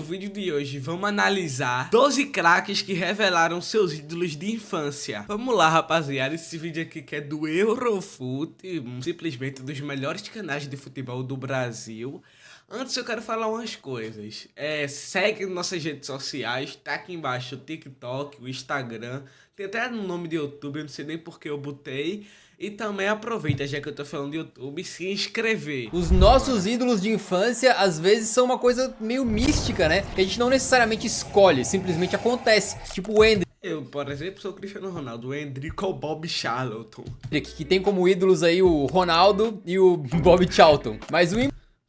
vídeo de hoje vamos analisar 12 craques que revelaram seus ídolos de infância. Vamos lá, rapaziada, esse vídeo aqui que é do Eurofut, simplesmente um dos melhores canais de futebol do Brasil. Antes eu quero falar umas coisas. Segue nossas redes sociais, tá aqui embaixo o TikTok, o Instagram, tem até no nome do YouTube, eu não sei nem porque eu botei. E também aproveita, já que eu tô falando do YouTube, se inscrever. Os nossos ídolos de infância às vezes são uma coisa meio mística, né? Que a gente não necessariamente escolhe, simplesmente acontece. Tipo o Hendrick. Eu, por exemplo, sou o Cristiano Ronaldo, o Hendrick ou o Bob Charlton. Que tem como ídolos aí o Ronaldo e o Bob Charlton. Mas o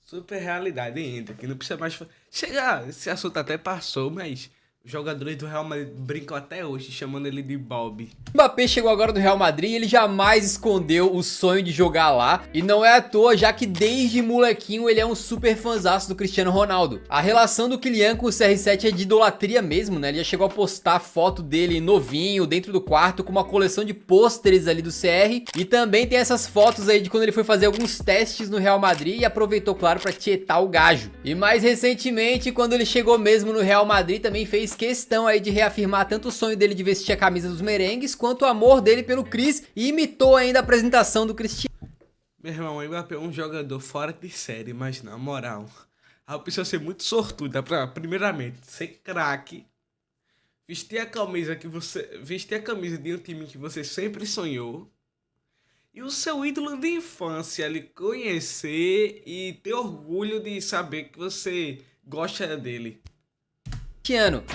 super realidade ainda, que não precisa mais... Chega, esse assunto até passou, mas... Os jogadores do Real Madrid brincam até hoje, chamando ele de Bob. Mbappé chegou agora do Real Madrid e ele jamais escondeu o sonho de jogar lá. E não é à toa, já que desde molequinho ele é um super fãzaço do Cristiano Ronaldo. A relação do Kylian com o CR7 é de idolatria mesmo, né? Ele já chegou a postar foto dele novinho, dentro do quarto, com uma coleção de pôsteres ali do CR. E também tem essas fotos aí de quando ele foi fazer alguns testes no Real Madrid e aproveitou, claro, pra tietar o gajo. E mais recentemente, quando ele chegou mesmo no Real Madrid, também fez questão aí de reafirmar tanto o sonho dele de vestir a camisa dos merengues, quanto o amor dele pelo Cris, e imitou ainda a apresentação do Cristiano. Meu irmão, o Mbappé é um jogador fora de série, mas na moral, a pessoa ser muito sortuda pra, primeiramente, ser craque, vestir a camisa de um time que você sempre sonhou, e o seu ídolo de infância ali conhecer e ter orgulho de saber que você gosta dele.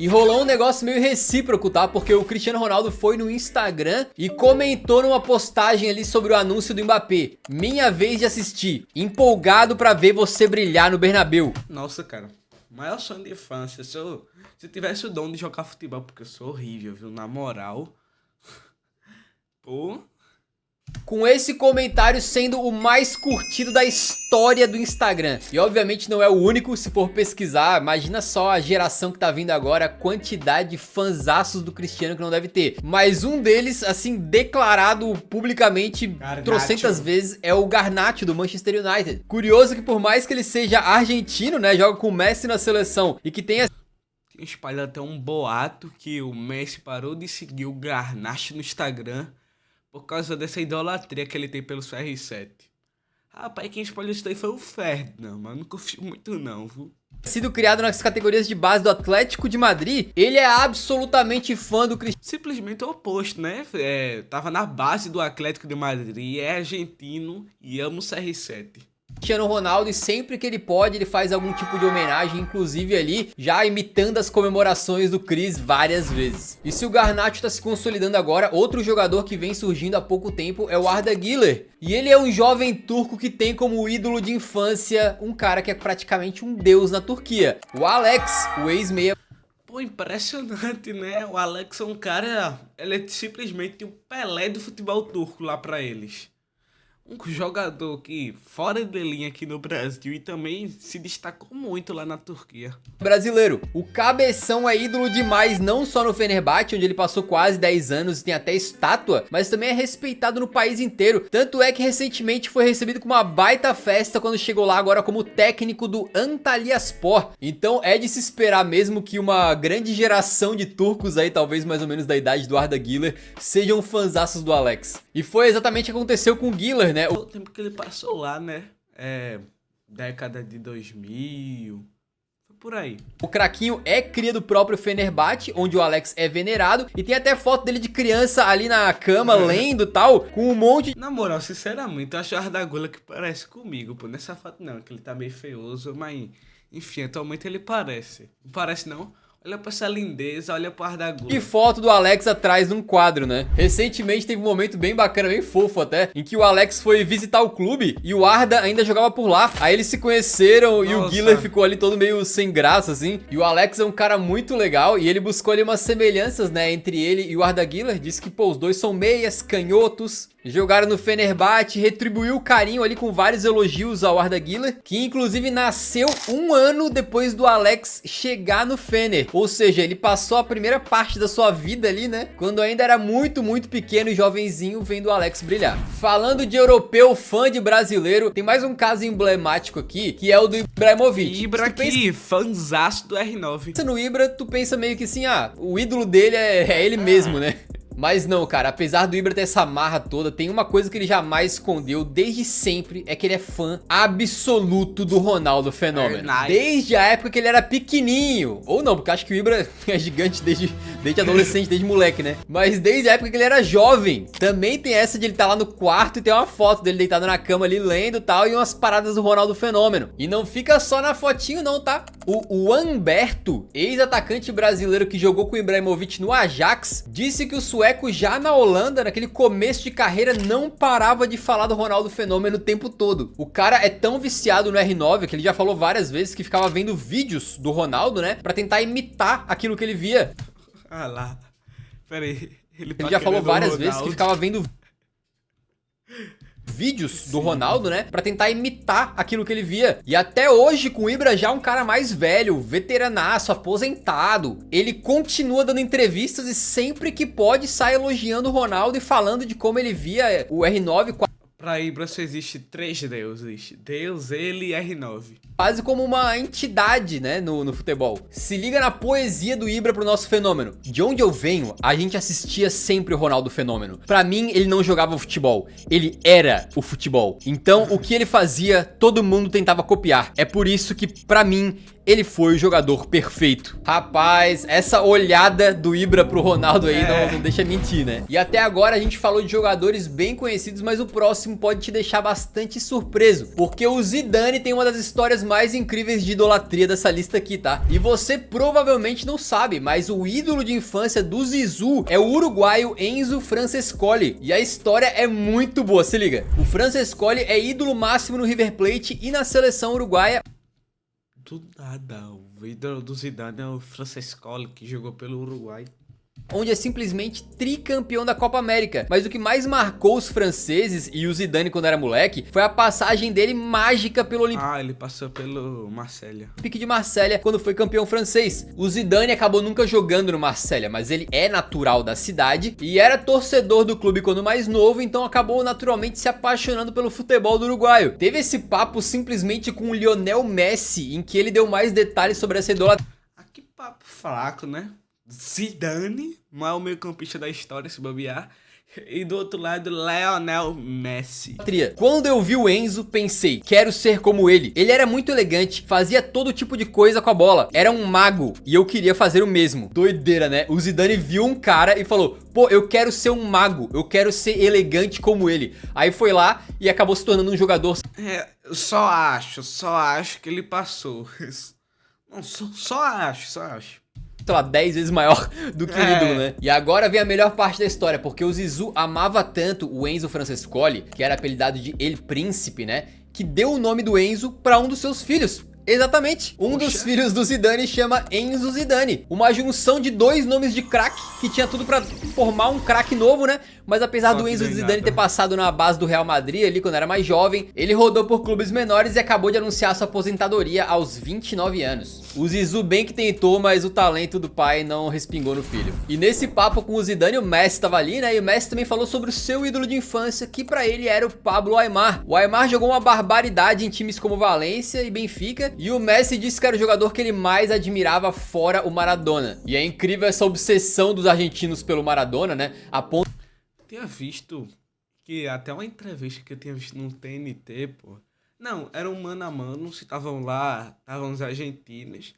E rolou um negócio meio recíproco, tá? Porque o Cristiano Ronaldo foi no Instagram e comentou numa postagem ali sobre o anúncio do Mbappé: minha vez de assistir, empolgado pra ver você brilhar no Bernabéu. Nossa, cara, maior sonho de infância. Se eu tivesse o dom de jogar futebol, porque eu sou horrível, viu? Na moral. Pô... Com esse comentário sendo o mais curtido da história do Instagram. E obviamente não é o único, se for pesquisar, imagina só a geração que tá vindo agora, a quantidade de fanzaços do Cristiano que não deve ter. Mas um deles, assim, declarado publicamente trocentas vezes, é o Garnacho do Manchester United. Curioso que por mais que ele seja argentino, né, joga com o Messi na seleção e que tenha... Tem espalhado até um boato que o Messi parou de seguir o Garnacho no Instagram por causa dessa idolatria que ele tem pelo CR7. Rapaz, quem espalhou isso daí foi o Ferdinand, mas não confio muito não, viu? Sido criado nas categorias de base do Atlético de Madrid, ele é absolutamente fã do Cristiano. Simplesmente o oposto, né? Tava na base do Atlético de Madrid, é argentino e ama o CR7. Cristiano Ronaldo, e sempre que ele pode ele faz algum tipo de homenagem, inclusive ali já imitando as comemorações do Cris várias vezes. E se o Garnacho tá se consolidando agora, outro jogador que vem surgindo há pouco tempo é o Arda Güler. E ele é um jovem turco que tem como ídolo de infância um cara que é praticamente um deus na Turquia, o Alex, o ex-meia. Pô, impressionante, né? O Alex é um cara, ele é simplesmente o Pelé do futebol turco lá pra eles. Um jogador que fora de linha aqui no Brasil e também se destacou muito lá na Turquia. Brasileiro, o Cabeção é ídolo demais, não só no Fenerbahçe, onde ele passou quase 10 anos e tem até estátua, mas também é respeitado no país inteiro. Tanto é que recentemente foi recebido com uma baita festa quando chegou lá agora como técnico do Antalyaspor. Então é de se esperar mesmo que uma grande geração de turcos aí, talvez mais ou menos da idade do Arda Güler, sejam fanzaços do Alex. E foi exatamente o que aconteceu com o Güler, né? O tempo que ele passou lá, né? Década de 2000, foi por aí. O craquinho é cria do próprio Fenerbahçe, onde o Alex é venerado, e tem até foto dele de criança ali na cama, lendo e tal, com um monte de... Na moral, sinceramente, eu acho o Arda Güler que parece comigo, pô. Nessa foto não, que ele tá meio feioso, mas... Enfim, atualmente ele parece. Não parece não? Olha pra essa lindeza, olha pro Arda Güler. E foto do Alex atrás num quadro, né? Recentemente teve um momento bem bacana, bem fofo até, em que o Alex foi visitar o clube e o Arda ainda jogava por lá. Aí eles se conheceram. Nossa. E o Güler ficou ali todo meio sem graça, assim. E o Alex é um cara muito legal e ele buscou ali umas semelhanças, né, entre ele e o Arda Güler. Disse que, pô, os dois são meias, canhotos. Jogaram no Fenerbahçe, retribuiu o carinho ali com vários elogios ao Arda Güler, que inclusive nasceu um ano depois do Alex chegar no Fener. Ou seja, ele passou a primeira parte da sua vida ali, né? Quando ainda era muito, muito pequeno e jovenzinho vendo o Alex brilhar. Falando de europeu, fã de brasileiro, tem mais um caso emblemático aqui, que é o do Ibrahimovic. Ibra aqui, fãzaço do R9. Pensa no Ibra, tu pensa meio que assim, ah, o ídolo dele é ele mesmo, né? Mas não, cara, apesar do Ibra ter essa marra toda, tem uma coisa que ele jamais escondeu desde sempre, é que ele é fã absoluto do Ronaldo Fenômeno. Desde a época que ele era pequenininho. Ou não, porque acho que o Ibra é gigante desde adolescente, desde moleque, né? Mas desde a época que ele era jovem. Também tem essa de ele estar lá no quarto e ter uma foto dele deitado na cama ali lendo e tal, e umas paradas do Ronaldo Fenômeno. E não fica só na fotinho não, tá? O Humberto, ex-atacante brasileiro que jogou com o Ibrahimovic no Ajax, disse que o sueco já na Holanda, naquele começo de carreira, não parava de falar do Ronaldo Fenômeno o tempo todo. O cara é tão viciado no R9 que ele já falou várias vezes que ficava vendo vídeos do Ronaldo, né? Pra tentar imitar aquilo que ele via. Ah lá. Pera aí. Ele já falou várias vezes que ficava vendo vídeos do Ronaldo, né? Pra tentar imitar aquilo que ele via. E até hoje, com o Ibra já um cara mais velho, veteranaço, aposentado, ele continua dando entrevistas e sempre que pode sai elogiando o Ronaldo e falando de como ele via o R9 Pra Ibra só existe 3 deuses. Deus, ele e R9. quase como uma entidade, né, no futebol. Se liga na poesia do Ibra pro nosso Fenômeno. De onde eu venho, a gente assistia sempre o Ronaldo Fenômeno. Pra mim, ele não jogava futebol. Ele era o futebol. Então, o que ele fazia, todo mundo tentava copiar. É por isso que, pra mim, ele foi o jogador perfeito. Rapaz, essa olhada do Ibra pro Ronaldo aí não deixa mentir, né? E até agora a gente falou de jogadores bem conhecidos, mas o próximo pode te deixar bastante surpreso, porque o Zidane tem uma das histórias mais incríveis de idolatria dessa lista aqui, tá? E você provavelmente não sabe, mas o ídolo de infância do Zizou é o uruguaio Enzo Francescoli. E a história é muito boa, se liga. O Francescoli é ídolo máximo no River Plate e na seleção uruguaia. Do nada, o ídolo do Zidane é o Francescoli, que jogou pelo Uruguai. Onde é simplesmente tricampeão da Copa América. Mas o que mais marcou os franceses e o Zidane quando era moleque foi a passagem dele mágica pelo Ah, ele passou pelo Marselha. Olympique de Marselha quando foi campeão francês. O Zidane acabou nunca jogando no Marselha, mas ele é natural da cidade e era torcedor do clube quando mais novo, então acabou naturalmente se apaixonando pelo futebol do uruguaio. Teve esse papo simplesmente com o Lionel Messi, em que ele deu mais detalhes sobre essa idolatria. Ah, que papo fraco, né? Zidane, maior meio-campista da história, se bobear. E do outro lado, Lionel Messi. Quando eu vi o Enzo, pensei, quero ser como ele. Ele era muito elegante, fazia todo tipo de coisa com a bola. Era um mago e eu queria fazer o mesmo. Doideira, né? O Zidane viu um cara e falou, pô, eu quero ser um mago, eu quero ser elegante como ele. Aí foi lá e acabou se tornando um jogador. Eu só acho que ele passou. Não, só acho. Sei lá, 10 vezes maior do que o ídolo, né? E agora vem a melhor parte da história, porque o Zizou amava tanto o Enzo Francescoli, que era apelidado de El Príncipe, né? Que deu o nome do Enzo pra um dos seus filhos. Exatamente, um dos filhos do Zidane chama Enzo Zidane. Uma junção de 2 nomes de craque, que tinha tudo pra formar um craque novo, né? Mas apesar do Enzo Zidane ter passado na base do Real Madrid ali quando era mais jovem, ele rodou por clubes menores e acabou de anunciar sua aposentadoria aos 29 anos. O Zizou bem que tentou, mas o talento do pai não respingou no filho. E nesse papo com o Zidane, o Messi tava ali, né? E o Messi também falou sobre o seu ídolo de infância, que pra ele era o Pablo Aimar. O Aimar jogou uma barbaridade em times como Valência e Benfica, e o Messi disse que era o jogador que ele mais admirava fora o Maradona. E é incrível essa obsessão dos argentinos pelo Maradona, né? A ponto... Tinha visto que até uma entrevista que eu tinha visto no TNT, pô. Não, era um mano a mano, se estavam lá, estavam os argentinos.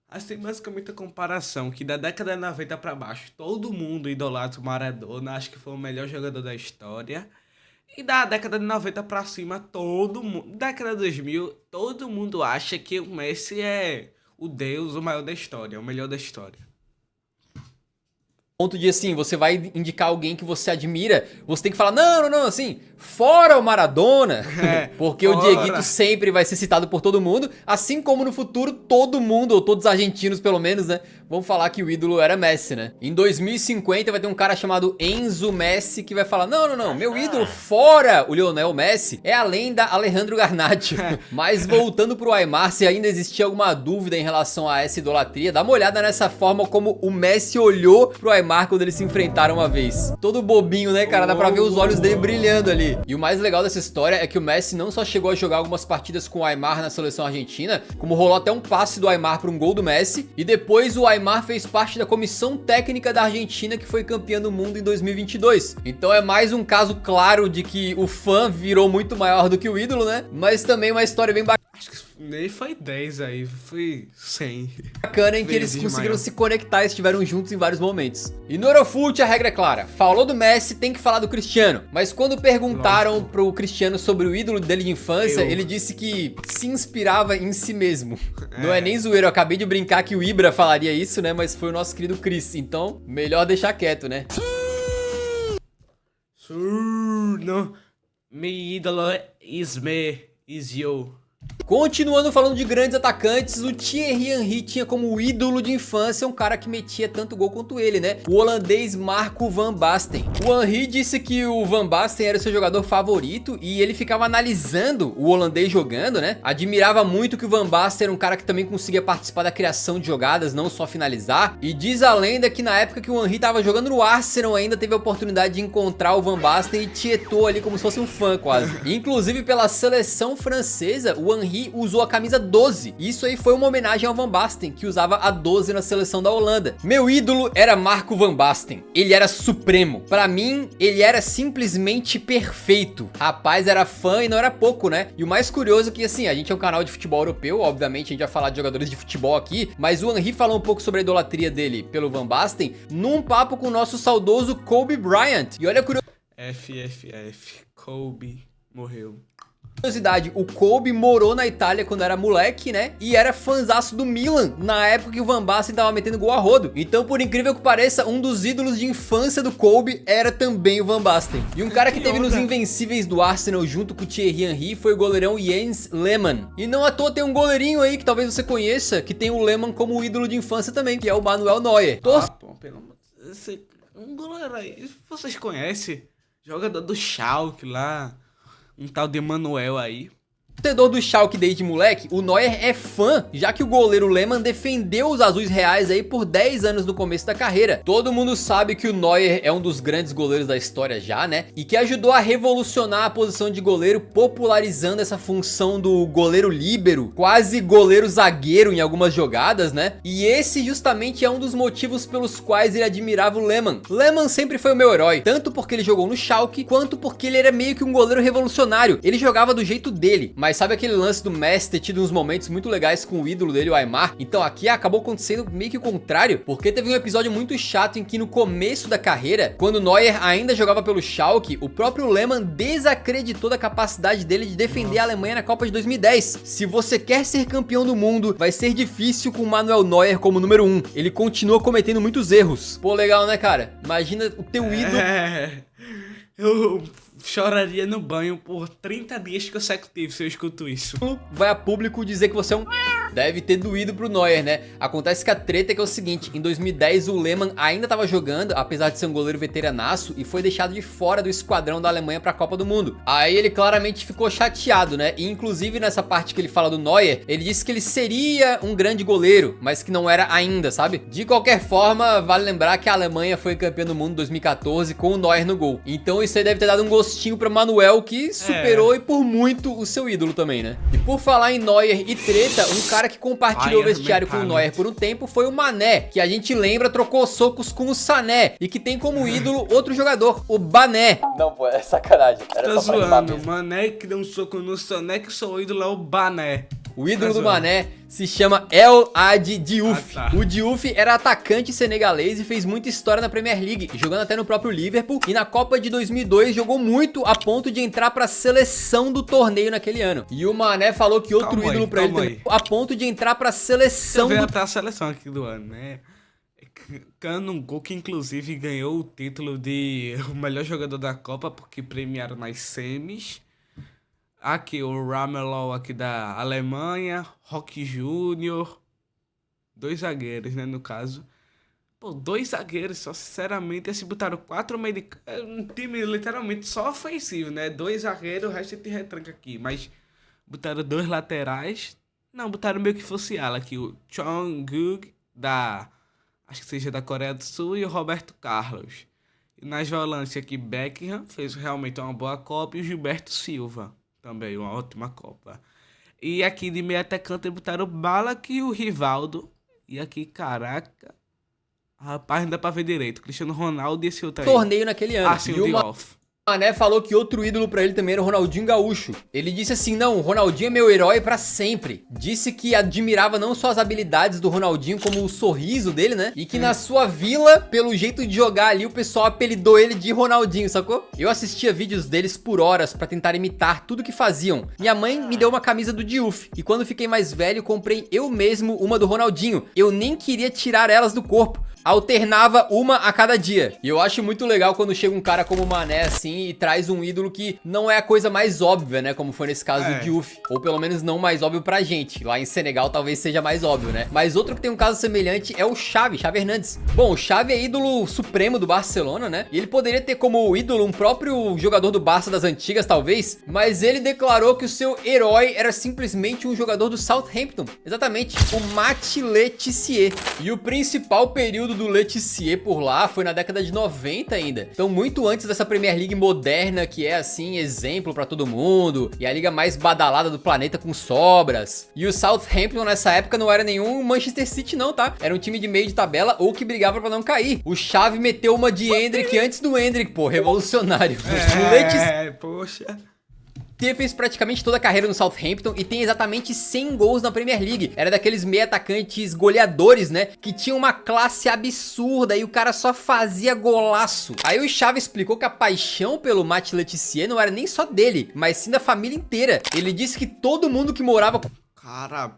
Assim, basicamente a comparação, que da década de 90 pra baixo, todo mundo idolatra o Maradona, acho que foi o melhor jogador da história. E da década de 90 pra cima, todo mundo, década de 2000, todo mundo acha que o Messi é o deus, o maior da história, o melhor da história. Ponto de assim, você vai indicar alguém que você admira, você tem que falar, não, assim, fora o Maradona, porque o Dieguito sempre vai ser citado por todo mundo, assim como no futuro todo mundo, ou todos os argentinos pelo menos, né, vão falar que o ídolo era Messi, né. Em 2050 vai ter um cara chamado Enzo Messi que vai falar, não, meu ídolo fora o Lionel Messi é a lenda Alejandro Garnacho. Mas voltando pro Aimar, se ainda existia alguma dúvida em relação a essa idolatria, dá uma olhada nessa forma como o Messi olhou pro Aimar quando eles se enfrentaram uma vez. Todo bobinho, né, cara? Dá pra ver os olhos dele brilhando ali. E o mais legal dessa história é que o Messi não só chegou a jogar algumas partidas com o Aimar na seleção argentina, como rolou até um passe do Aimar para um gol do Messi, e depois o Aimar fez parte da comissão técnica da Argentina que foi campeã do mundo em 2022. Então é mais um caso claro de que o fã virou muito maior do que o ídolo, né? Mas também uma história bem bacana. Acho que nem foi 10 aí, foi 100. Bacana em que eles conseguiram se conectar e estiveram juntos em vários momentos. E no Eurofute a regra é clara, falou do Messi, tem que falar do Cristiano. Mas quando perguntaram pro Cristiano sobre o ídolo dele de infância, ele disse que se inspirava em si mesmo. Não é nem zoeiro, eu acabei de brincar que o Ibra falaria isso, né, mas foi o nosso querido Chris, então melhor deixar quieto, né. Não, meu ídolo is you. Continuando falando de grandes atacantes, o Thierry Henry tinha como ídolo de infância um cara que metia tanto gol quanto ele, né? O holandês Marco van Basten. O Henry disse que o Van Basten era o seu jogador favorito e ele ficava analisando o holandês jogando, né? Admirava muito que o Van Basten era um cara que também conseguia participar da criação de jogadas, não só finalizar. E diz a lenda que na época que o Henry tava jogando no Arsenal ainda teve a oportunidade de encontrar o Van Basten e tietou ali como se fosse um fã quase. Inclusive pela seleção francesa, o Henry usou a camisa 12. Isso aí foi uma homenagem ao Van Basten, que usava a 12 na seleção da Holanda. Meu ídolo era Marco Van Basten. Ele era supremo. Pra mim, ele era simplesmente perfeito. Rapaz, era fã e não era pouco, né? E o mais curioso é que, assim, a gente é um canal de futebol europeu, obviamente a gente vai falar de jogadores de futebol aqui, mas o Henry falou um pouco sobre a idolatria dele pelo Van Basten num papo com o nosso saudoso Kobe Bryant. E olha a FFF, Kobe morreu. Curiosidade, o Kobe morou na Itália quando era moleque, né? E era fãzaço do Milan, na época que o Van Basten tava metendo gol a rodo. Então, por incrível que pareça, um dos ídolos de infância do Kobe era também o Van Basten. E um cara que teve nos Invencíveis do Arsenal junto com o Thierry Henry foi o goleirão Jens Lehmann. E não à toa tem um goleirinho aí que talvez você conheça, que tem o Lehmann como ídolo de infância também, que é o Manuel Neuer. Pô, pelo amor de Deus, um goleiro aí, vocês conhecem? Jogador do Schalke lá. Um tal de Manuel aí. Torcedor do Schalke desde moleque, o Neuer é fã, já que o goleiro Lehmann defendeu os azuis reais aí por 10 anos no começo da carreira. Todo mundo sabe que o Neuer é um dos grandes goleiros da história já, né? E que ajudou a revolucionar a posição de goleiro, popularizando essa função do goleiro líbero, quase goleiro zagueiro em algumas jogadas, né? E esse justamente é um dos motivos pelos quais ele admirava o Lehmann. Lehmann sempre foi o meu herói, tanto porque ele jogou no Schalke, quanto porque ele era meio que um goleiro revolucionário. Ele jogava do jeito dele, mas sabe aquele lance do Messi ter tido uns momentos muito legais com o ídolo dele, o Aimar? Então aqui acabou acontecendo meio que o contrário, porque teve um episódio muito chato em que no começo da carreira, quando Neuer ainda jogava pelo Schalke, o próprio Lehmann desacreditou da capacidade dele de defender a Alemanha na Copa de 2010. Se você quer ser campeão do mundo, vai ser difícil com o Manuel Neuer como número 1. Ele continua cometendo muitos erros. Pô, legal, né, cara? Imagina o teu ídolo... Eu choraria no banho por 30 dias consecutivos se eu escuto isso. Vai a público dizer que você é um... Deve ter doído pro Neuer, né? Acontece que a treta é que é o seguinte, em 2010 o Lehmann ainda tava jogando, apesar de ser um goleiro veteranaço, e foi deixado de fora do esquadrão da Alemanha pra Copa do Mundo. Aí ele claramente ficou chateado, né? E inclusive nessa parte que ele fala do Neuer, ele disse que ele seria um grande goleiro, mas que não era ainda, sabe? De qualquer forma, vale lembrar que a Alemanha foi campeã do mundo em 2014 com o Neuer no gol. Então isso aí deve ter dado um gostinho pra Manuel, que superou e por muito o seu ídolo também, né? E por falar em Neuer e treta, um cara que compartilhou o vestiário com o Neuer por um tempo foi o Mané, que a gente lembra trocou socos com o Sané e que tem como ídolo outro jogador, o Bané. Não, pô, é sacanagem. Era Tá só pra rimar zoando, mesmo. Mané que deu um soco no Sané, que seu ídolo é o Bané. O ídolo do Mané se chama El Hadji Diouf. Ah, tá. O Diouf era atacante senegalês e fez muita história na Premier League, jogando até no próprio Liverpool, e na Copa de 2002 jogou muito a ponto de entrar pra seleção do torneio naquele ano. E o Mané falou que outro ídolo pra ele também, a ponto de entrar pra seleção Você vê do... até a seleção aqui do ano, né? Kanungo, que inclusive ganhou o título de o melhor jogador da Copa, porque premiaram nas semis. Aqui o Ramelow aqui da Alemanha, Roque Júnior, 2 zagueiros, né, no caso. Pô, 2 zagueiros, só sinceramente, se botaram 4 americanos, um time literalmente só ofensivo, né, 2 zagueiros, o resto de retranca aqui, mas botaram 2 laterais, não, botaram meio que fosse ala aqui, o Chong-guk acho que seja da Coreia do Sul, e o Roberto Carlos. E nas volantes aqui, Beckham fez realmente uma boa Copa, e o Gilberto Silva, também uma ótima Copa. E aqui de meio atacante botaram o Ballack e o Rivaldo, e aqui, caraca, rapaz, não dá pra ver direito, Cristiano Ronaldo e esse outro aí. Torneio naquele ano. Ah, sim, E o o Diouf. Mané falou que outro ídolo pra ele também era o Ronaldinho Gaúcho. Ele disse assim, não, o Ronaldinho é meu herói pra sempre. Disse que admirava não só as habilidades do Ronaldinho, como o sorriso dele, né? E que na sua vila, pelo jeito de jogar ali, o pessoal apelidou ele de Ronaldinho, sacou? Eu assistia vídeos deles por horas pra tentar imitar tudo que faziam. Minha mãe me deu uma camisa do Diouf. E quando fiquei mais velho, comprei eu mesmo uma do Ronaldinho. Eu nem queria tirar elas do corpo. Alternava uma a cada dia. E eu acho muito legal quando chega um cara como o Mané assim e traz um ídolo que não é a coisa mais óbvia, né? Como foi nesse caso do Diouf. Ou pelo menos não mais óbvio pra gente. Lá em Senegal talvez seja mais óbvio, né? Mas outro que tem um caso semelhante é o Xavi Hernandes. Bom, o Xavi é ídolo supremo do Barcelona, né? E ele poderia ter como ídolo um próprio jogador do Barça das antigas, talvez. Mas ele declarou que o seu herói era simplesmente um jogador do Southampton. Exatamente, o Matt Le Tissier. E o principal período do Le Tissier por lá foi na década de 90 ainda. Então muito antes dessa Premier League moderna que é assim, exemplo pra todo mundo, e a liga mais badalada do planeta com sobras. E o Southampton nessa época não era nenhum Manchester City não, tá? Era um time de meio de tabela ou que brigava pra não cair. O Xavi meteu uma de Endrick antes do Endrick, pô, revolucionário. O Le Tissier Poxa. fez praticamente toda a carreira no Southampton e tem exatamente 100 gols na Premier League. Era daqueles meia atacantes goleadores, né? Que tinha uma classe absurda e o cara só fazia golaço. Aí o Xavi explicou que a paixão pelo Matt Le Tissier não era nem só dele, mas sim da família inteira. Ele disse que todo mundo que morava Cara,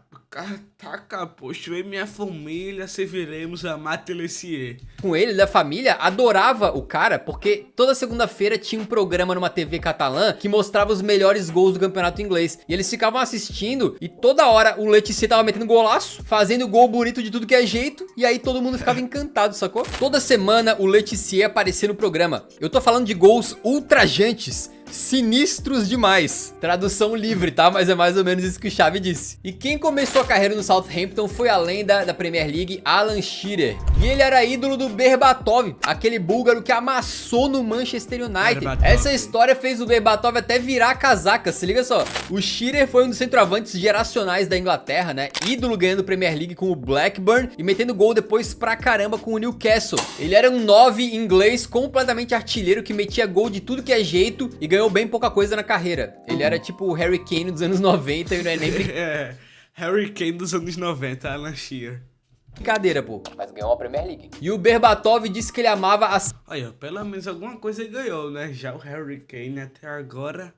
taca, poxa, eu e minha família serviremos a Matelecier. com ele, da família, adorava o cara, porque toda segunda-feira tinha um programa numa TV catalã que mostrava os melhores gols do campeonato inglês. E eles ficavam assistindo e toda hora o Le Tissier tava metendo golaço, fazendo gol bonito de tudo que é jeito, e aí todo mundo ficava encantado, sacou? Toda semana o Le Tissier aparecia no programa. Eu tô falando de gols ultrajantes, sinistros demais. Tradução livre, tá? Mas é mais ou menos isso que o Xavi disse. E quem começou a carreira no Southampton foi a lenda da Premier League, Alan Shearer. E ele era ídolo do Berbatov, aquele búlgaro que amassou no Manchester United. Essa história fez o Berbatov até virar casaca, se liga só. O Shearer foi um dos centroavantes geracionais da Inglaterra, né? Ídolo ganhando Premier League com o Blackburn e metendo gol depois pra caramba com o Newcastle. Ele era um 9 inglês completamente artilheiro que metia gol de tudo que é jeito e ganhou bem pouca coisa na carreira. Ele era tipo o Harry Kane dos anos 90 e não é nem Harry Kane dos anos 90, Alan Shearer. brincadeira, pô. Mas ganhou uma Premier League. E o Berbatov disse que ele amava as Olha, pelo menos alguma coisa ele ganhou, né? Já o Harry Kane até agora,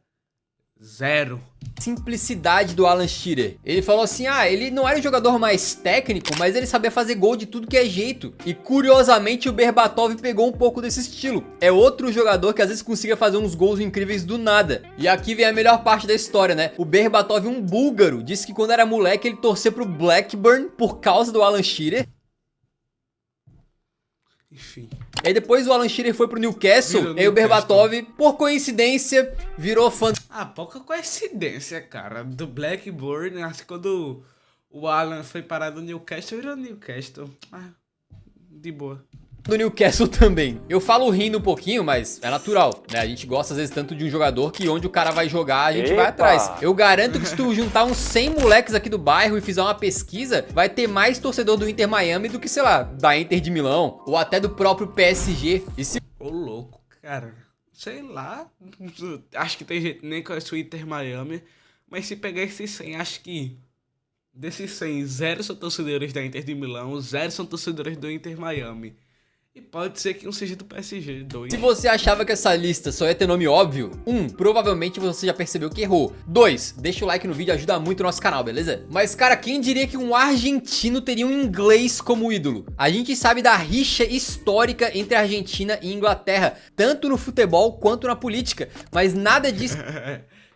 0. simplicidade do Alan Shearer. Ele falou assim, ele não era o jogador mais técnico, mas ele sabia fazer gol de tudo que é jeito. E curiosamente o Berbatov pegou um pouco desse estilo. É outro jogador que às vezes conseguia fazer uns gols incríveis do nada. E aqui vem a melhor parte da história, né? O Berbatov, um búlgaro, disse que quando era moleque ele torcia pro Blackburn por causa do Alan Shearer. Enfim. E aí depois o Alan Shearer foi pro Newcastle, e aí o Berbatov, por coincidência, virou fã. Pouca coincidência, cara. Do Blackburn, acho que quando o Alan foi parar do Newcastle, virou Newcastle. De boa. Do Newcastle também. Eu falo rindo um pouquinho, mas é natural, né? A gente gosta às vezes tanto de um jogador que onde o cara vai jogar, a gente vai atrás. Eu garanto que se tu juntar uns 100 moleques aqui do bairro e fizer uma pesquisa, vai ter mais torcedor do Inter Miami do que, sei lá, da Inter de Milão, ou até do próprio PSG. E se... Ô, louco, cara. Sei lá. Acho que tem gente que nem conhece o Inter Miami, mas se pegar esses 100, acho que desses 100, 0 são torcedores da Inter de Milão, 0 são torcedores do Inter Miami. E pode ser que um seja do PSG, 2. Se você achava que essa lista só ia ter nome óbvio, 1. Provavelmente você já percebeu que errou. 2. Deixa o like no vídeo, ajuda muito o nosso canal, beleza? Mas cara, quem diria que um argentino teria um inglês como ídolo? A gente sabe da rixa histórica entre a Argentina e Inglaterra, tanto no futebol quanto na política, mas nada disso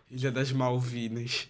Ilha das Malvinas.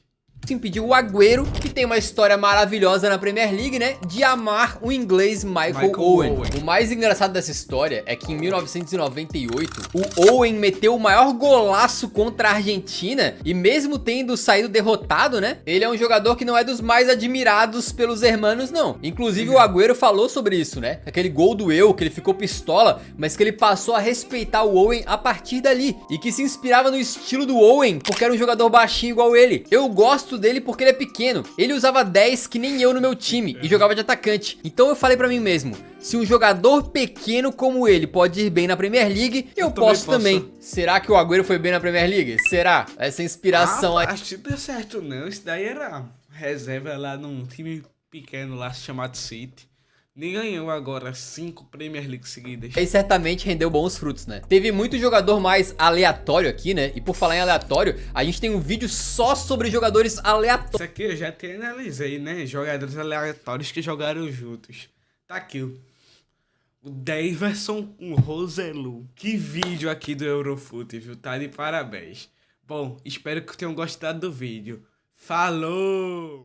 impediu o Agüero, que tem uma história maravilhosa na Premier League, né, de amar o inglês Michael Owen. O mais engraçado dessa história é que em 1998, o Owen meteu o maior golaço contra a Argentina e mesmo tendo saído derrotado, né, ele é um jogador que não é dos mais admirados pelos hermanos, não. Inclusive o Agüero falou sobre isso, né, aquele gol do que ele ficou pistola, mas que ele passou a respeitar o Owen a partir dali e que se inspirava no estilo do Owen porque era um jogador baixinho igual ele. Eu gosto dele porque ele é pequeno. Ele usava 10 que nem eu no meu time e jogava de atacante. Então eu falei pra mim mesmo, se um jogador pequeno como ele pode ir bem na Premier League, eu posso também. Será que o Agüero foi bem na Premier League? Será? Essa inspiração aí. Acho que não deu certo não. Isso daí era reserva lá num time pequeno lá chamado City. Nem ganhou agora 5 Premier League seguidas. E certamente rendeu bons frutos, né? Teve muito jogador mais aleatório aqui, né? E por falar em aleatório, a gente tem um vídeo só sobre jogadores aleatórios. Isso aqui eu já te analisei, né? Jogadores aleatórios que jogaram juntos. Tá aqui o Daverson com Roselu. Que vídeo aqui do Eurofoot, viu? Tá de parabéns. Bom, espero que tenham gostado do vídeo. Falou!